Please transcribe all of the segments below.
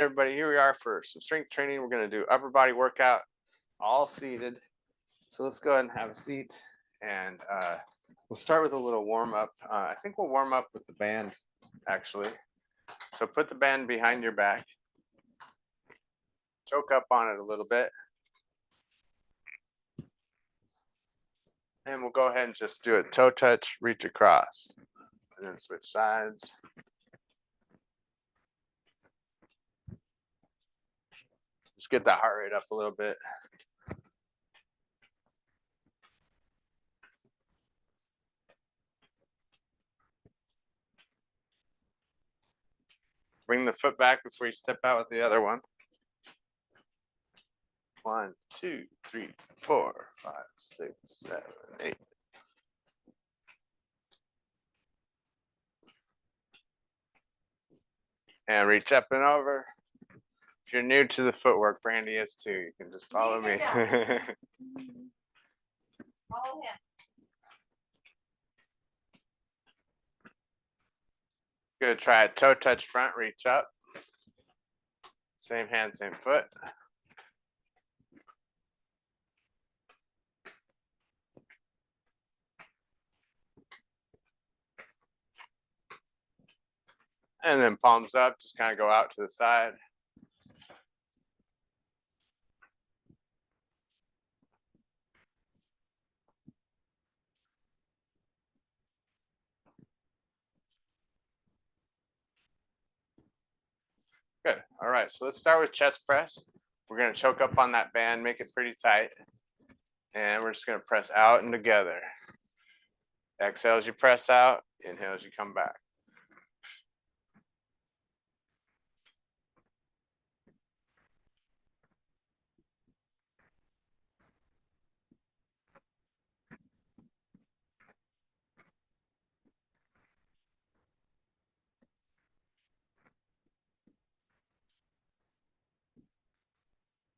Everybody, here we are for some strength training. We're going to do upper body workout, all seated. So let's go ahead and have a seat, and we'll start with a little warm up. I think we'll warm up with the band, actually. So put the band behind your back, choke up on it a little bit, and we'll go ahead and just do a toe touch, reach across, and then switch sides. Just get that heart rate up a little bit. Bring the foot back before you step out with the other one. 1, 2, 3, 4, 5, 6, 7, 8. And reach up and over. If you're new to the footwork, Brandy is too. You can just follow me. Follow him. Good. Try a toe touch front, reach up. Same hand, same foot. And then palms up, just kind of go out to the side. Good. All right, so let's start with chest press. We're going to choke up on that band, make it pretty tight. And we're just going to press out and together. Exhale as you press out, inhale as you come back.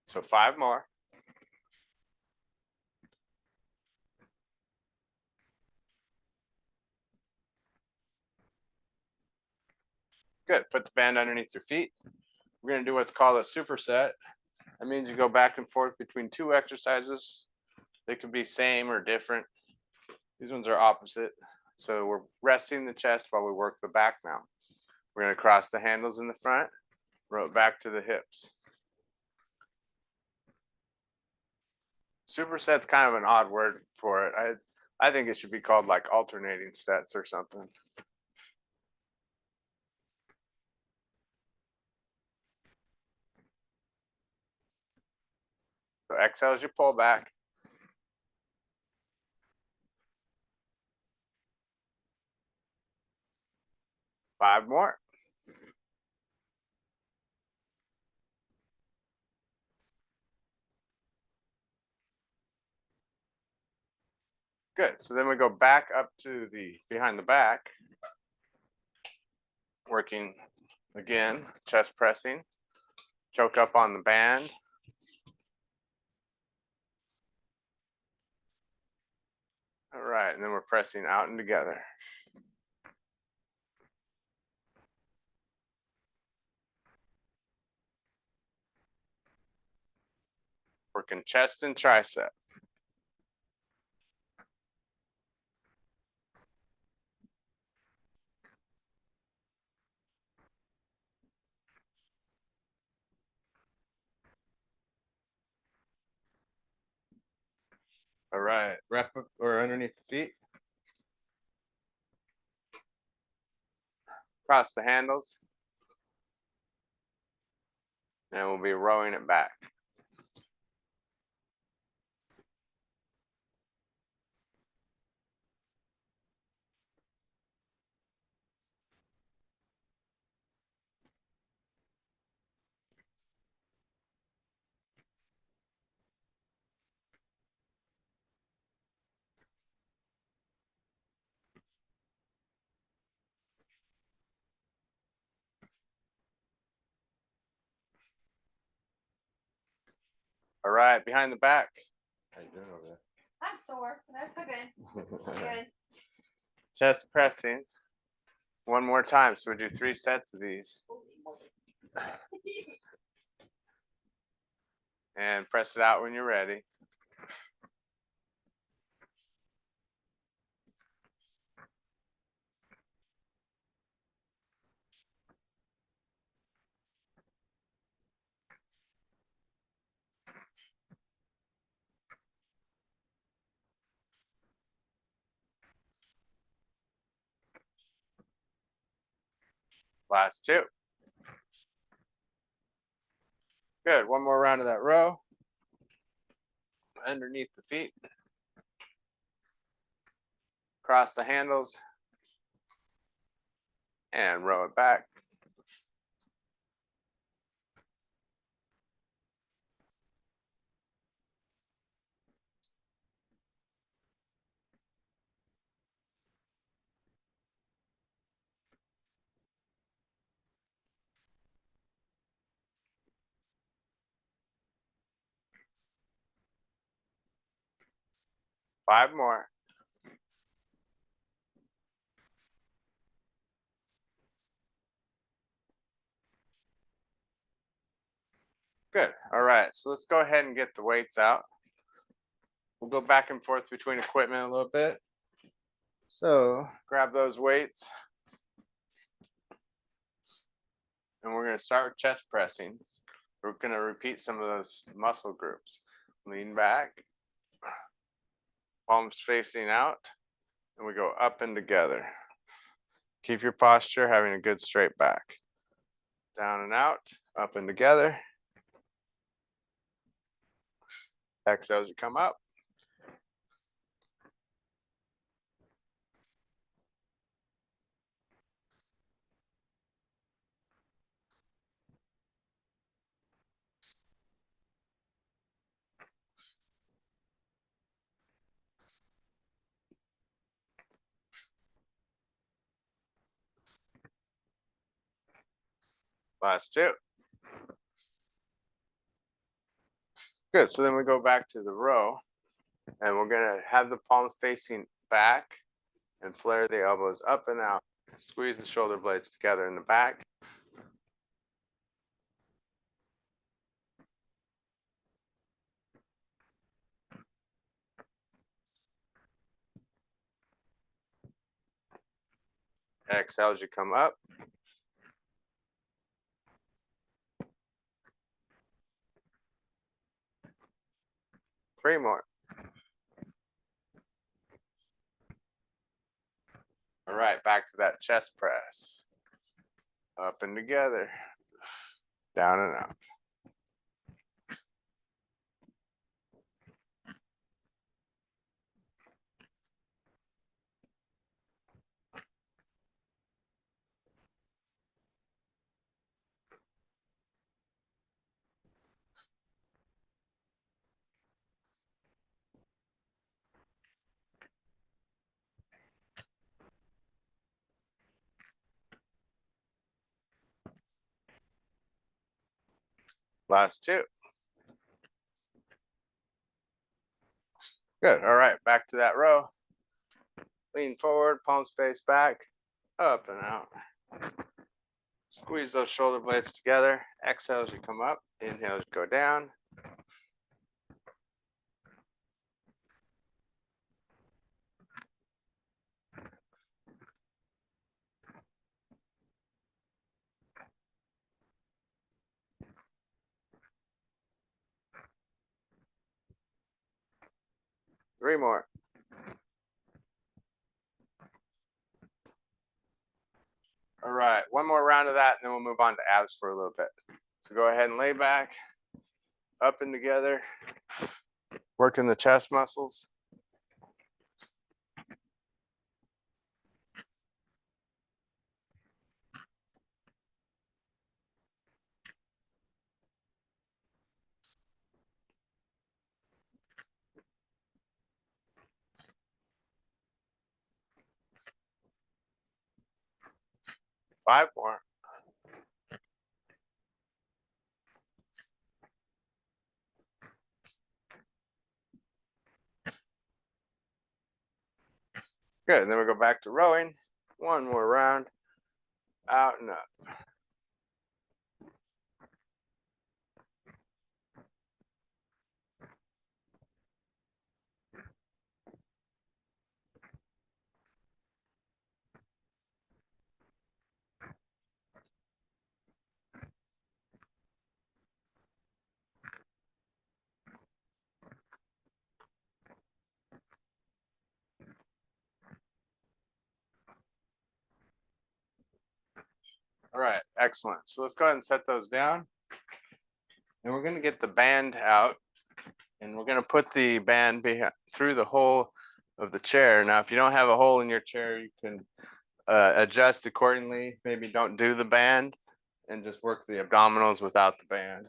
So 5 more. Good. Put the band underneath your feet. We're going to do what's called a superset. That means you go back and forth between 2 exercises. They could be same or different. These ones are opposite. So we're resting the chest while we work the back now. We're going to cross the handles in the front, row it back to the hips. Superset's kind of an odd word for it. I think it should be called like alternating sets or something. So exhale as you pull back. Five more. Good. So then we go back up to the behind the back, working again, chest pressing, choke up on the band. All right, and then we're pressing out and together. Working chest and tricep. All right, wrap up or underneath the feet. Cross the handles. And we'll be rowing it back. All right, behind the back. How you doing over there? I'm sore. That's so good. Good. Chest pressing. One more time. So we do 3 sets of these. And press it out when you're ready. Last two. Good. One more round of that row. Underneath the feet. Cross the handles. And row it back. Five more. Good. All right. So let's go ahead and get the weights out. We'll go back and forth between equipment a little bit. So grab those weights. And we're going to start with chest pressing. We're going to repeat some of those muscle groups. Lean back. Palms facing out. And we go up and together. Keep your posture, having a good straight back. Down and out, up and together. Exhale as you come up. Last two. Good. So then we go back to the row, and we're going to have the palms facing back and flare the elbows up and out. Squeeze the shoulder blades together in the back. Exhale as you come up. Three more. All right, back to that chest press. Up and together. Down and out. Last two. Good. All right, back to that row. Lean forward, palms face back, up and out. Squeeze those shoulder blades together. Exhale as you come up. Inhale as you go down. Three more. All right, one more round of that, and then we'll move on to abs for a little bit. So go ahead and lay back, up and together, working the chest muscles. Five more. Good, and then we go back to rowing. One more round, out and up. All right, excellent. So let's go ahead and set those down. And we're going to get the band out, and we're going to put the band through the hole of the chair. Now, if you don't have a hole in your chair, you can adjust accordingly. Maybe don't do the band and just work the abdominals without the band.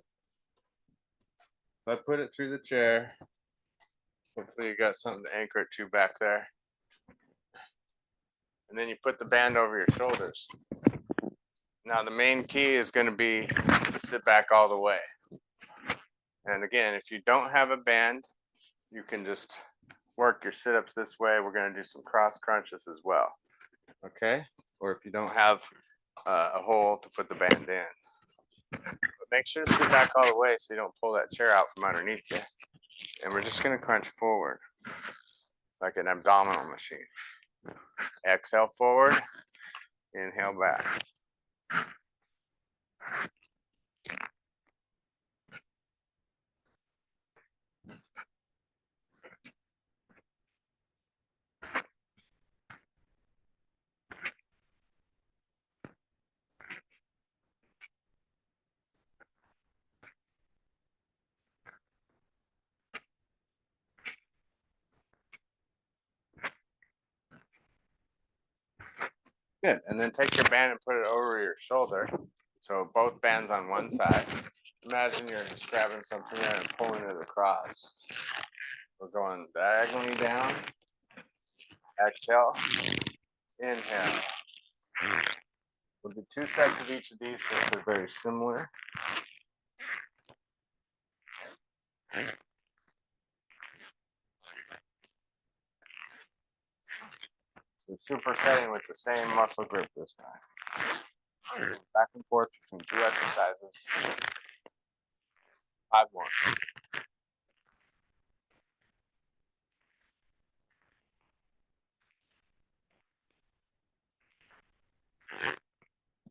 But put it through the chair. Hopefully you got something to anchor it to back there. And then you put the band over your shoulders. Now the main key is going to be to sit back all the way. And again, if you don't have a band, you can just work your sit-ups this way. We're going to do some cross crunches as well. Okay? Or if you don't have a hole to put the band in. But make sure to sit back all the way so you don't pull that chair out from underneath you. And we're just going to crunch forward like an abdominal machine. Exhale forward, inhale back. Good, and then take your band and put it over your shoulder. So both bands on one side. Imagine you're just grabbing something there and pulling it across. We're going diagonally down. Exhale. Inhale. We'll do 2 sets of each of these since they're very similar. So supersetting with the same muscle group this time. Back and forth between 2 exercises. 5 more.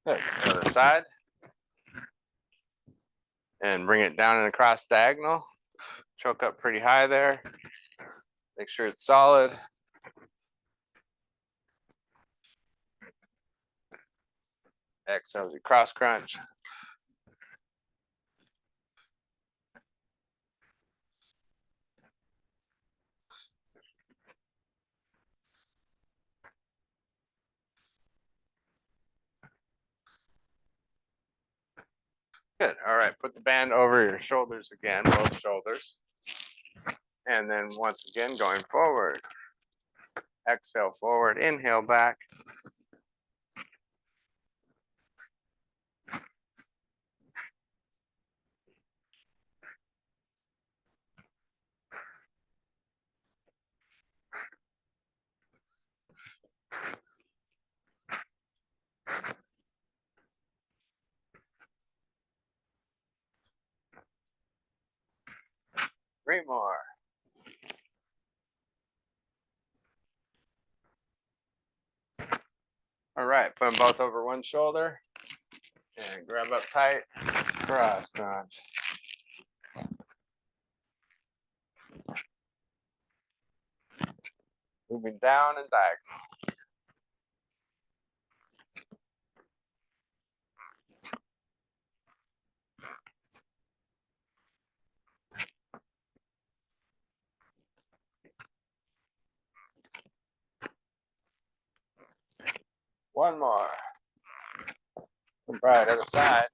Good. Other side. And bring it down and across diagonal. Choke up pretty high there. Make sure it's solid. Exhale as you cross crunch. Good. All right. Put the band over your shoulders again, both shoulders. And then once again, going forward. Exhale forward, inhale back. Three more. All right, put them both over one shoulder and grab up tight, cross crunch. Moving down and diagonal. One more. Right, other side.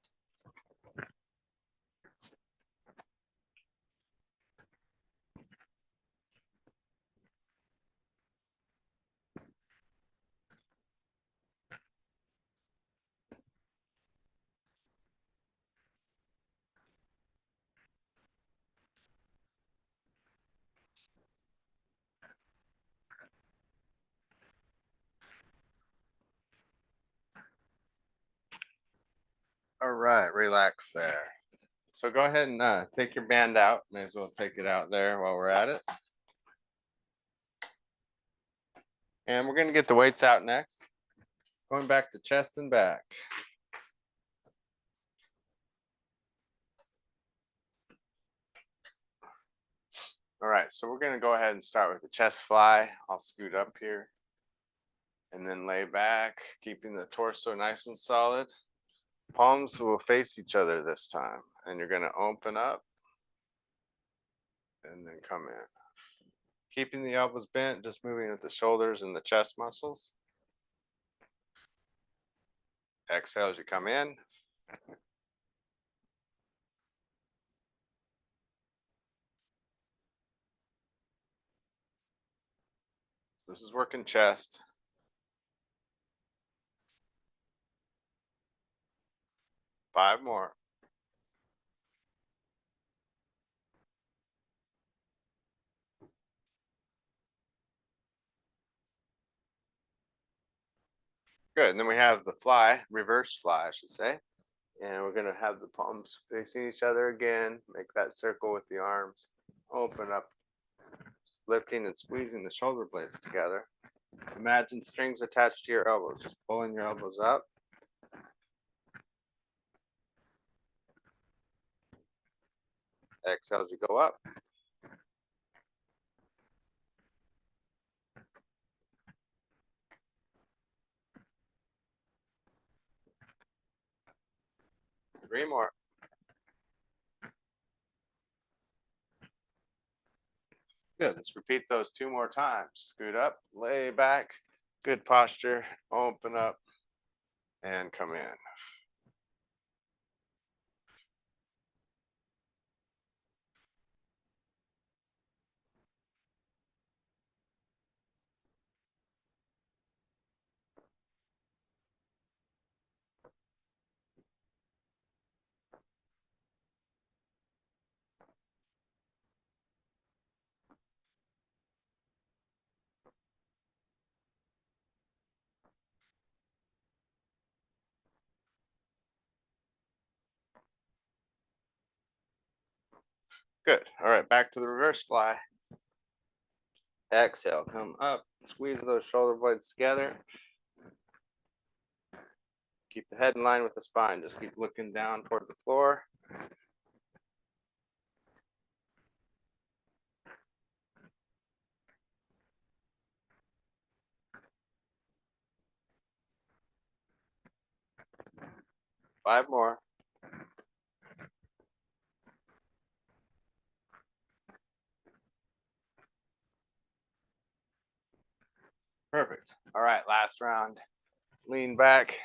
All right, relax there. So go ahead and take your band out. May as well take it out there while we're at it. And we're going to get the weights out next. Going back to chest and back. All right, so we're going to go ahead and start with the chest fly. I'll scoot up here and then lay back, keeping the torso nice and solid. Palms will face each other this time, and you're going to open up and then come in. Keeping the elbows bent, just moving with the shoulders and the chest muscles. Exhale as you come in. This is working chest. 5 more. Good. And then we have the fly, reverse fly, I should say. And we're going to have the palms facing each other again. Make that circle with the arms. Open up, lifting and squeezing the shoulder blades together. Imagine strings attached to your elbows. Just pulling your elbows up. Exhale as you go up. Three more. Good. Let's repeat those 2 more times. Scoot up, lay back, good posture, open up, and come in. Good. All right, back to the reverse fly. Exhale, come up, squeeze those shoulder blades together. Keep the head in line with the spine. Just keep looking down toward the floor. Five more. Perfect. All right, last round. Lean back,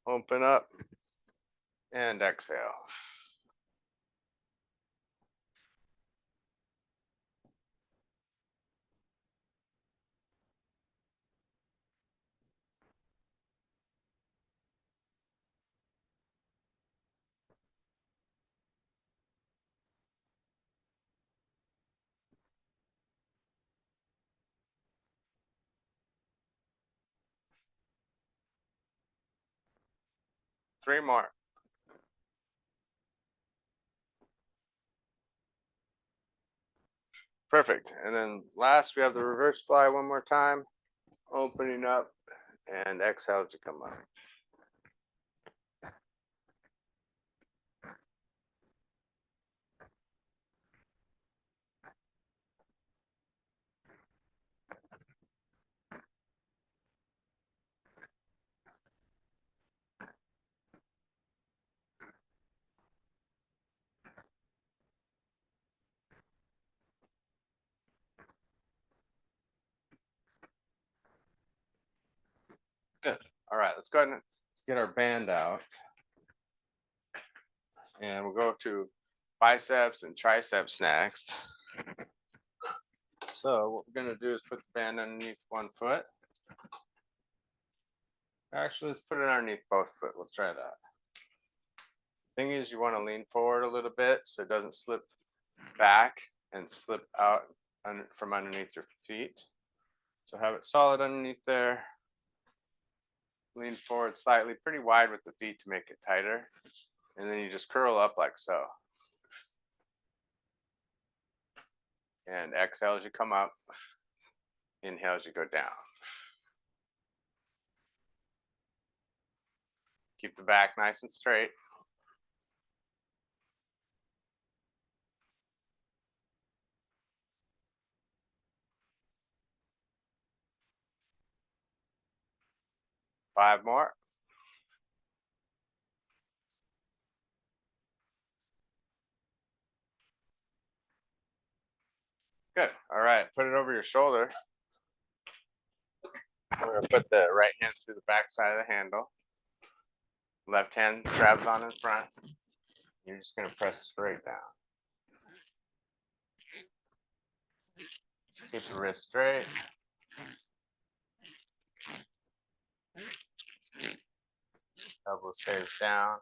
open up, and exhale. Three more. Perfect. And then last, we have the reverse fly one more time. Opening up and exhale to come up. Good. All right, let's go ahead and get our band out. And we'll go to biceps and triceps next. So what we're going to do is put the band underneath one foot. Actually, let's put it underneath both foot. We'll try that. Thing is, you want to lean forward a little bit so it doesn't slip back and slip out from underneath your feet. So have it solid underneath there. Lean forward slightly, pretty wide with the feet to make it tighter. And then you just curl up like so. And exhale as you come up. Inhale as you go down. Keep the back nice and straight. Five more. Good. All right. Put it over your shoulder. We're going to put the right hand through the back side of the handle. Left hand grabs on in front. You're just going to press straight down. Keep the wrist straight. Elbow stays down.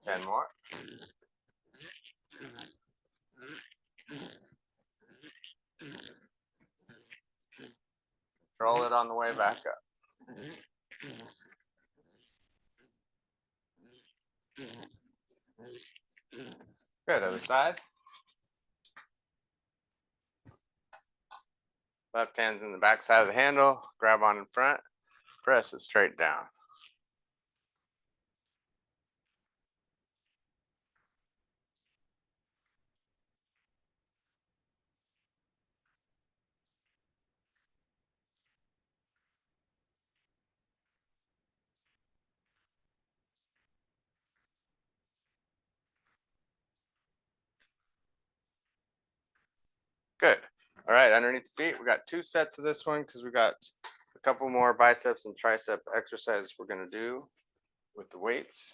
10 more. Roll it on the way back up. Good. Other side. Left hand's in the back side of the handle. Grab on in front. Press it straight down. Good. All right, underneath the feet, we got 2 sets of this one because we got a couple more biceps and tricep exercises we're going to do with the weights.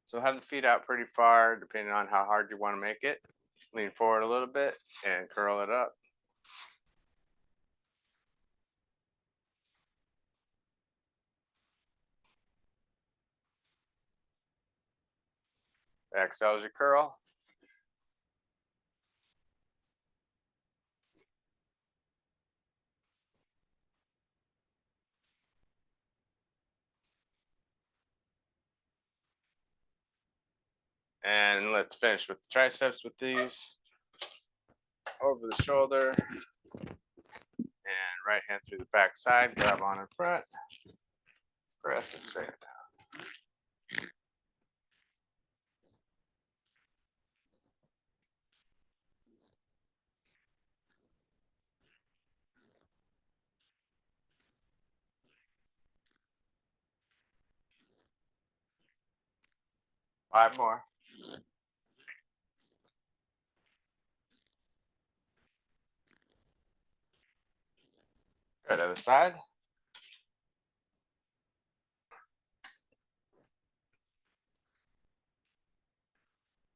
So have the feet out pretty far, depending on how hard you want to make it. Lean forward a little bit and curl it up. Exhale as you curl. And let's finish with the triceps with these. Over the shoulder. And right hand through the back side. Grab on in front. Press it straight down. 5 more. Good. Other side.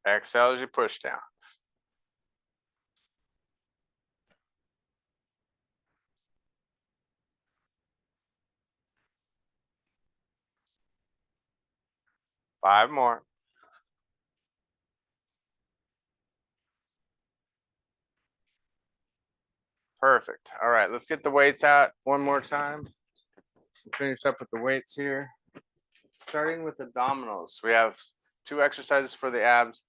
Exhale as you push down. Five more. Perfect. All right, let's get the weights out one more time. Finish up with the weights here. Starting with abdominals, we have 2 exercises for the abs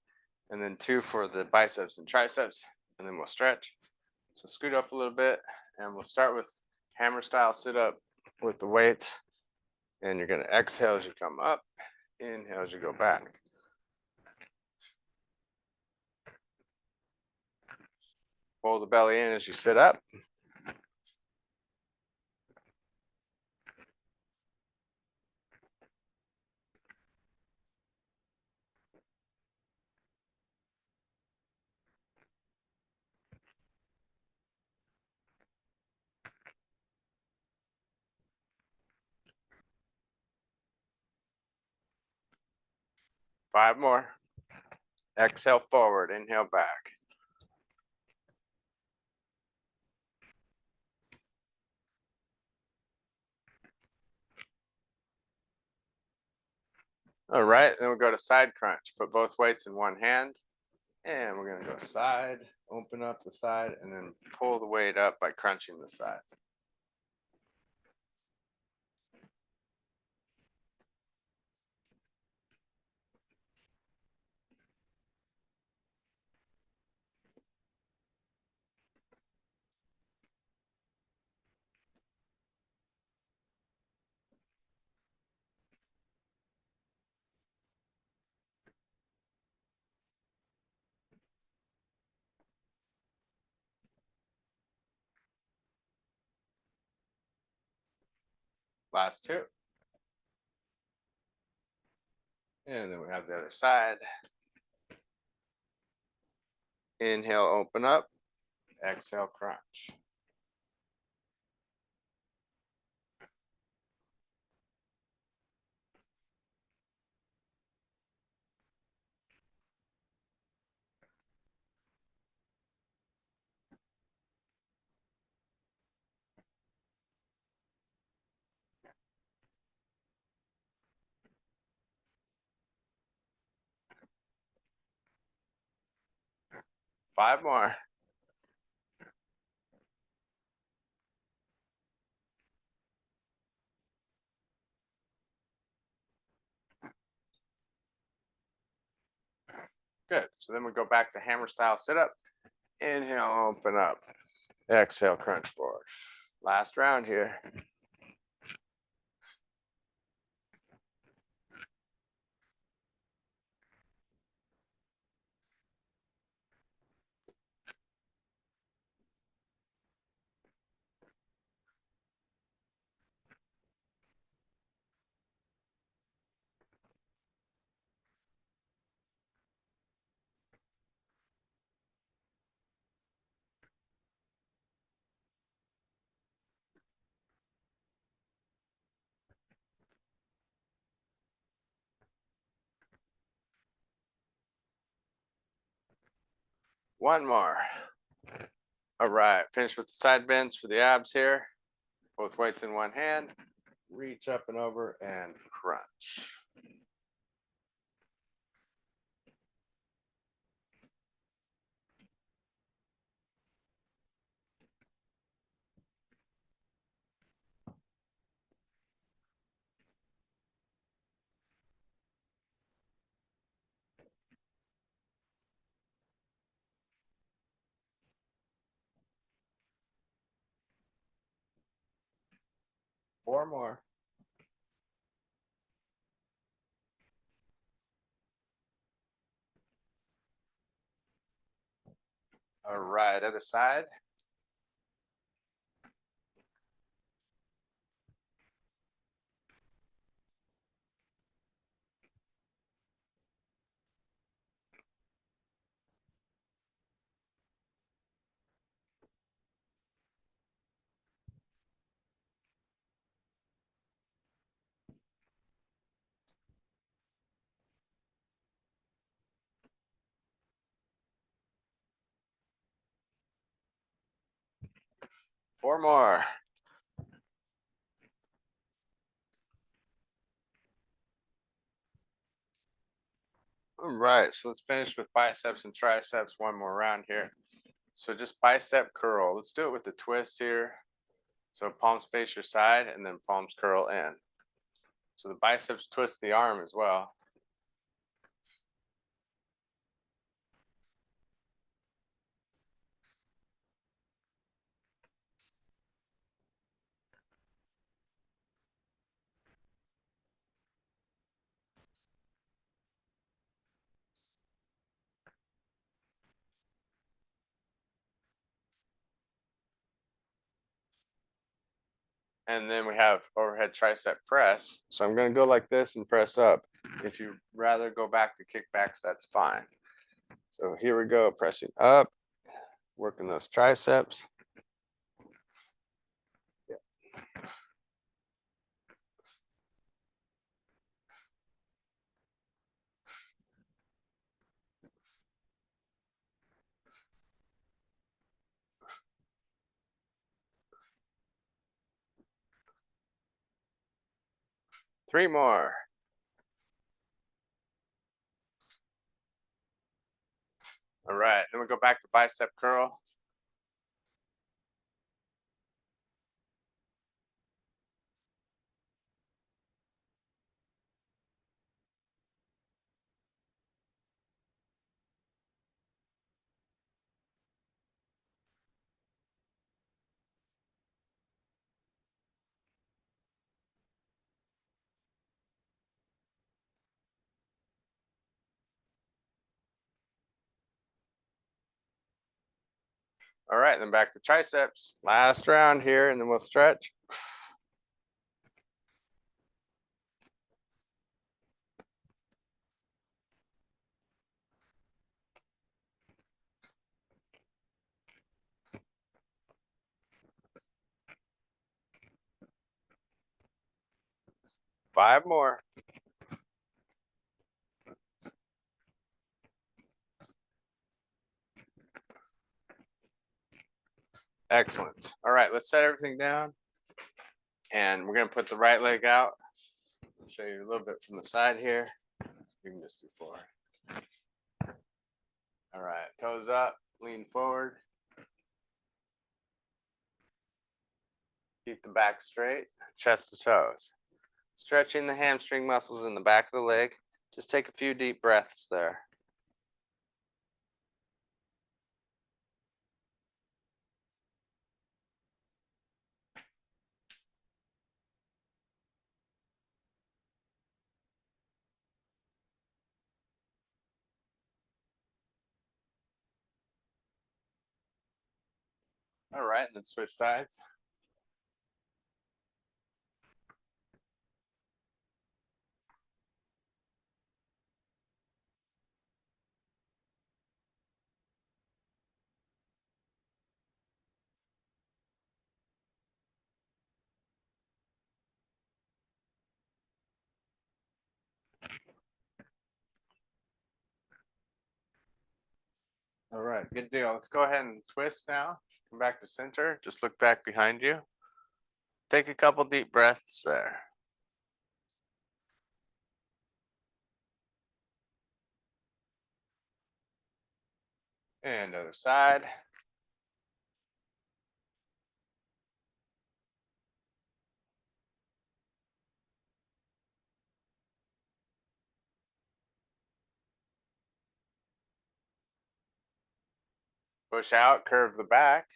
and then 2 for the biceps and triceps, and then we'll stretch. So scoot up a little bit and we'll start with hammer style sit up with the weights. And you're going to exhale as you come up, inhale as you go back. Pull the belly in as you sit up. Five more. Exhale forward, inhale back. All right, then we'll go to side crunch. Put both weights in one hand. And we're going to go side, open up the side, and then pull the weight up by crunching the side. Last 2. And then we have the other side. Inhale, open up. Exhale, crunch. Five more. Good. So then we go back to hammer style sit up. Inhale, open up. Exhale, crunch forward. Last round here. One more. All right, finish with the side bends for the abs here. Both weights in one hand. Reach up and over and crunch. Four more. All right, other side. Four more. All right, so let's finish with biceps and triceps. One more round here. So just bicep curl. Let's do it with the twist here. So palms face your side and then palms curl in. So the biceps twist the arm as well. And then we have overhead tricep press. So I'm going to go like this and press up. If you rather go back to kickbacks, that's fine. So here we go, pressing up, working those triceps. Three more. All right, then we go back to bicep curl. All right, then back to triceps. Last round here, and then we'll stretch. 5 more. Excellent. All right, let's set everything down. And we're gonna put the right leg out. I'll show you a little bit from the side here. You can just do 4. All right, toes up, lean forward. Keep the back straight, chest to toes. Stretching the hamstring muscles in the back of the leg. Just take a few deep breaths there. All right, and then switch sides. All right, good deal. Let's go ahead and twist now. Come back to center. Just look back behind you. Take a couple deep breaths there. And other side. Push out, curve the back.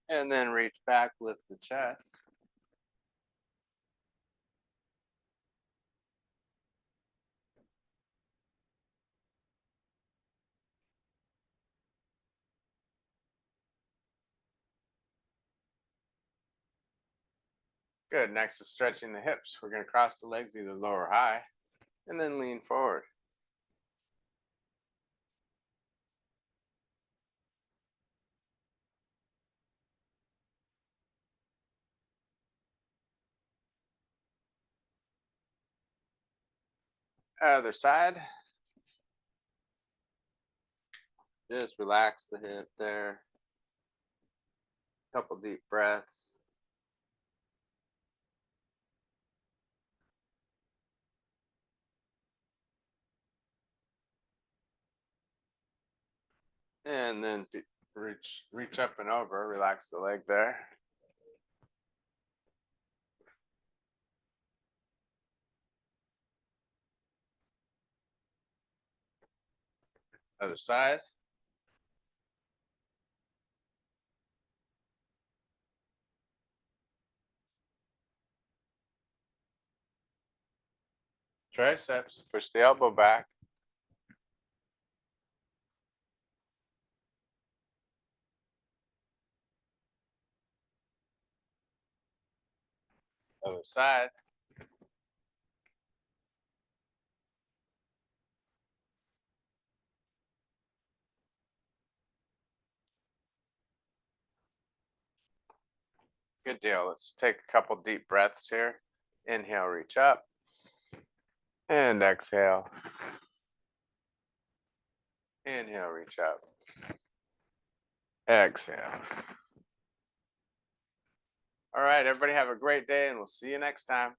And then reach back, lift the chest. Good. Next is stretching the hips. We're going to cross the legs either low or high, and then lean forward. Other side. Just relax the hip there. Couple deep breaths. And then reach up and over, relax the leg there. Other side. Triceps, push the elbow back. Other side. Good deal. Let's take a couple deep breaths here. Inhale, reach up. And exhale. Inhale, reach up. Exhale. All right, everybody have a great day, and we'll see you next time.